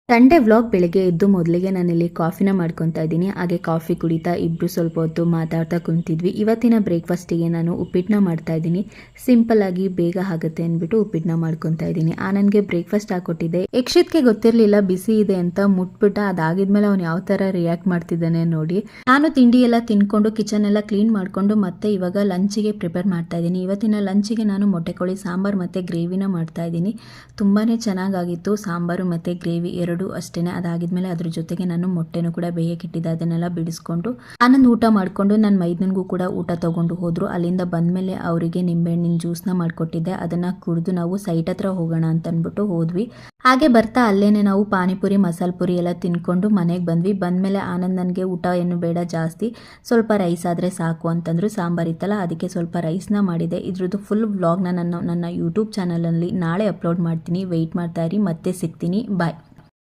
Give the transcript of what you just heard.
Sunday vlog. ಬೆಳಗ್ಗೆ ಎದ್ದು ಮೊದಲಿಗೆ ನಾನಿಲ್ಲಿ ಕಾಫಿನ ಮಾಡ್ಕೊತಾ ಇದ್ದೀನಿ. ಹಾಗೆ ಕಾಫಿ ಕುಡಿತಾ ಇಬ್ಬರು ಸ್ವಲ್ಪ ಹೊತ್ತು ಮಾತಾಡ್ತಾ ಕುಂತಿದ್ವಿ. ಇವತ್ತಿನ ಬ್ರೇಕ್ಫಾಸ್ಟಿಗೆ ನಾನು ಉಪ್ಪಿಟ್ಟನ್ನ ಮಾಡ್ತಾ ಇದ್ದೀನಿ. ಸಿಂಪಲ್ ಆಗಿ ಬೇಗ ಆಗುತ್ತೆ ಅಂದ್ಬಿಟ್ಟು ಉಪ್ಪಿಟ್ಟನ್ನ ಮಾಡ್ಕೊತಾ ಇದ್ದೀನಿ. ನನಗೆ ಬ್ರೇಕ್ಫಾಸ್ಟ್ ಹಾಕೊಟ್ಟಿದ್ದೆ. ಯಕ್ಷಿತ್ಗೆ ಗೊತ್ತಿರಲಿಲ್ಲ ಬಿಸಿ ಇದೆ ಅಂತ. ಮುಟ್ಬಿಟ್ಟ. ಅದಾಗಿದ್ಮೇಲೆ ಅವ್ನು ಯಾವ ಥರ ರಿಯಾಕ್ಟ್ ಮಾಡ್ತಿದ್ದಾನೆ ನೋಡಿ. ನಾನು ತಿಂಡಿ ಎಲ್ಲ ತಿನ್ಕೊಂಡು ಕಿಚನ್ ಎಲ್ಲ ಕ್ಲೀನ್ ಮಾಡಿಕೊಂಡು ಮತ್ತೆ ಇವಾಗ ಲಂಚಿಗೆ ಪ್ರಿಪೇರ್ ಮಾಡ್ತಾ ಇದ್ದೀನಿ. ಇವತ್ತಿನ ಲಂಚಿಗೆ ನಾನು ಮೊಟ್ಟೆಕೋಳಿ ಸಾಂಬಾರು ಮತ್ತು ಗ್ರೇವಿನ ಮಾಡ್ತಾ ಇದ್ದೀನಿ. ತುಂಬಾ ಚೆನ್ನಾಗಾಗಿತ್ತು ಸಾಂಬಾರು ಮತ್ತು ಗ್ರೇವಿ ಎರಡೂ ಅಷ್ಟೇನೆ. ಅದಾಗಿದ್ಮೇಲೆ ಅದ್ರ ಜೊತೆಗೆ ನಾನು ಮೊಟ್ಟೆನೂ ಕೂಡ ಬೇಯಕ್ಕಿಟ್ಟಿದ್ದೆ. ಅದನ್ನೆಲ್ಲ ಬಿಡಿಸ್ಕೊಂಡು ಆನಂದ್ ಊಟ ಮಾಡಿಕೊಂಡು ನನ್ನ ಮೈದನಿಗೂ ಕೂಡ ಊಟ ತಗೊಂಡು ಹೋದ್ರು. ಅಲ್ಲಿಂದ ಬಂದಮೇಲೆ ಅವರಿಗೆ ನಿಂಬೆಹಣ್ಣಿನ ಜ್ಯೂಸ್ನ ಮಾಡಿಕೊಟ್ಟಿದ್ದೆ. ಅದನ್ನು ಕುಡಿದು ನಾವು ಸೈಟ್ ಹತ್ರ ಹೋಗೋಣ ಅಂತ ಅಂದ್ಬಿಟ್ಟು ಹೋದ್ವಿ. ಹಾಗೆ ಬರ್ತಾ ಅಲ್ಲೇನೆ ನಾವು ಪಾನಿಪುರಿ ಮಸಾಲೆ ಪುರಿ ಎಲ್ಲ ತಿನ್ಕೊಂಡು ಮನೆಗೆ ಬಂದ್ವಿ. ಬಂದಮೇಲೆ ಆನಂದ್ ನನಗೆ ಊಟ ಏನು ಬೇಡ ಜಾಸ್ತಿ, ಸ್ವಲ್ಪ ರೈಸ್ ಆದರೆ ಸಾಕು ಅಂತಂದ್ರು. ಸಾಂಬಾರು ಇತ್ತಲ್ಲ ಅದಕ್ಕೆ ಸ್ವಲ್ಪ ರೈಸ್ನ ಮಾಡಿದೆ. ಇದ್ರದ್ದು ಫುಲ್ ವ್ಲಾಗ್ನ ನನ್ನ ಯೂಟ್ಯೂಬ್ ಚಾನಲಲ್ಲಿ ನಾಳೆ ಅಪ್ಲೋಡ್ ಮಾಡ್ತೀನಿ. ವೆಯ್ಟ್ ಮಾಡ್ತಾ ಇರಿ. ಮತ್ತೆ ಸಿಗ್ತೀನಿ. ಬಾಯ್.